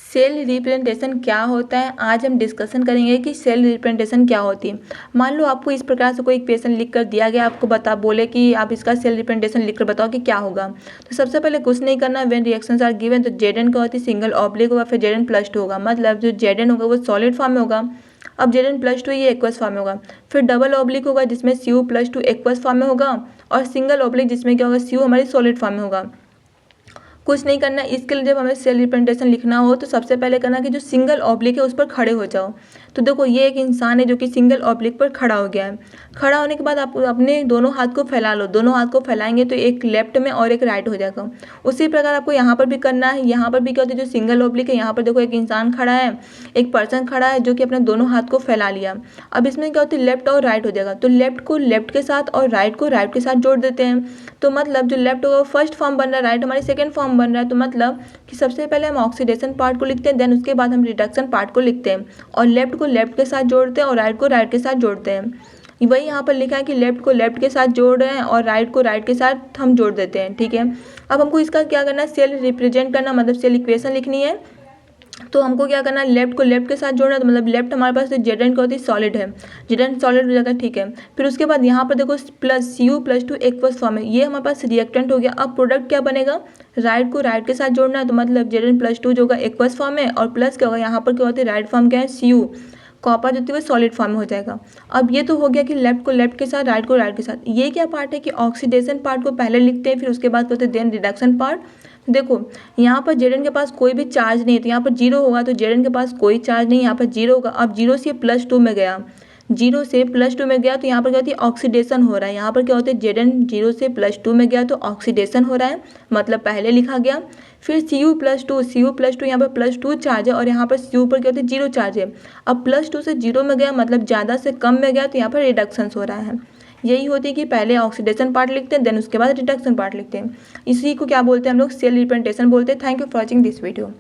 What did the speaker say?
Cell representation क्या होता है, आज हम डिस्कशन करेंगे कि सेल रिप्रेजेंटेशन क्या होती है। मान लो आपको इस प्रकार से कोई इक्वेशन लिख कर दिया गया, आपको बोले कि आप इसका सेल रिप्रेजेंटेशन लिख कर बताओ कि क्या होगा। तो सबसे पहले कुछ नहीं करना, व्हेन रिएक्शंस आर गिवन, तो जेड क्या होती है, सिंगल ऑब्लिक होगा, फिर जेड+2 होगा, मतलब जो जेड होगा वो सॉलिड फॉर्म में होगा। अब जेड+2 ये एक्वस फॉर्म में होगा। फिर डबल ऑब्लिक होगा जिसमें Cu+2 एक्वस फॉर्म में होगा, और सिंगल ऑब्लिक जिसमें क्या होगा, Cu हमारी सॉलिड फॉर्म में होगा। कुछ नहीं करना, इसके लिए जब हमें सेल रिप्रेजेंटेशन लिखना हो तो सबसे पहले करना कि जो सिंगल ऑब्लिक है उस पर खड़े हो जाओ। तो देखो ये एक इंसान है जो कि सिंगल ऑब्लिक पर खड़ा हो गया है। खड़ा होने के बाद आप अपने दोनों हाथ को फैला लो, दोनों हाथ को फैलाएंगे तो एक लेफ्ट में और एक राइट हो जाएगा। उसी प्रकार आपको यहाँ पर भी करना है। यहाँ पर भी क्या होता है, जो सिंगल ऑब्लिक है यहाँ पर देखो एक इंसान खड़ा है, एक पर्सन खड़ा है जो कि अपने दोनों हाथ को फैला लिया। अब इसमें क्या होता है, लेफ्ट और राइट हो जाएगा। तो लेफ्ट को लेफ्ट के साथ और राइट को राइट के साथ जोड़ देते हैं। तो मतलब जो लेफ्ट होगा वो फर्स्ट फॉर्म बन रहा है, राइट हमारी सेकेंड फॉर्म बन रहा है। तो मतलब कि सबसे पहले हम ऑक्सीडेशन पार्ट को लिखते हैं, देन उसके बाद हम रिडक्शन पार्ट को लिखते हैं, और लेफ्ट को लेफ्ट के साथ जोड़ते हैं और राइट को राइट के साथ जोड़ते हैं। वही यहाँ पर लिखा है कि लेफ्ट को लेफ्ट के साथ जोड़ रहे हैं और राइट को राइट के साथ हम जोड़ देते हैं। ठीक है, अब हमको इसका क्या करना है, सेल रिप्रेजेंट करना, मतलब सेल इक्वेशन लिखनी है। तो हमको क्या करना है, लेफ्ट को लेफ्ट के साथ जोड़ना है। तो मतलब लेफ्ट हमारे पास जेड एन क्या होती है, सॉलिड है, जेड एन सॉलिड हो जाएगा। ठीक है, फिर उसके बाद यहाँ पर देखो प्लस Cu+2 एक्वस फॉर्म है, ये हमारे पास रिएक्टेंट हो गया। अब प्रोडक्ट क्या बनेगा, राइट को राइट के साथ जोड़ना है। तो मतलब जेड एन+2 जो होगा एक्वस फॉर्म है, और प्लस क्या होगा, यहाँ पर क्या होती है, राइट फॉर्म क्या है, Cu, कॉपर जो होती है वो सॉलिड फॉर्म में हो जाएगा। अब ये तो हो गया कि लेफ्ट को लेफ्ट के साथ, राइट को राइट के साथ। ये क्या पार्ट है कि ऑक्सीडेशन पार्ट को पहले लिखते हैं, फिर उसके बाद होते हैं देन रिडक्शन पार्ट। देखो यहाँ पर जेड के पास कोई भी चार्ज नहीं है, तो यहाँ पर जीरो होगा, तो जेड के पास कोई चार्ज नहीं, यहाँ पर जीरो होगा। अब जीरो से +2 में गया, जीरो से +2 में गया, तो यहाँ पर क्या होती है, ऑक्सीडेशन हो रहा है। यहाँ पर क्या होता है, जेड जीरो से +2 में गया तो ऑक्सीडेशन हो रहा है, मतलब पहले लिखा गया। फिर Cu+2 यहाँ पर +2 चार्ज है, और यहाँ पर Cu पर क्या होता है, जीरो चार्ज है। अब +2 से जीरो में गया, मतलब ज़्यादा से कम में गया, तो यहाँ पर रिडक्शन हो रहा है। यही होती है कि पहले ऑक्सीडेशन पार्ट लिखते हैं, देन उसके बाद रिडक्शन पार्ट लिखते हैं। इसी को क्या बोलते हैं हम लोग, सेल रिप्रेजेंटेशन बोलते हैं। Thank you for watching this video.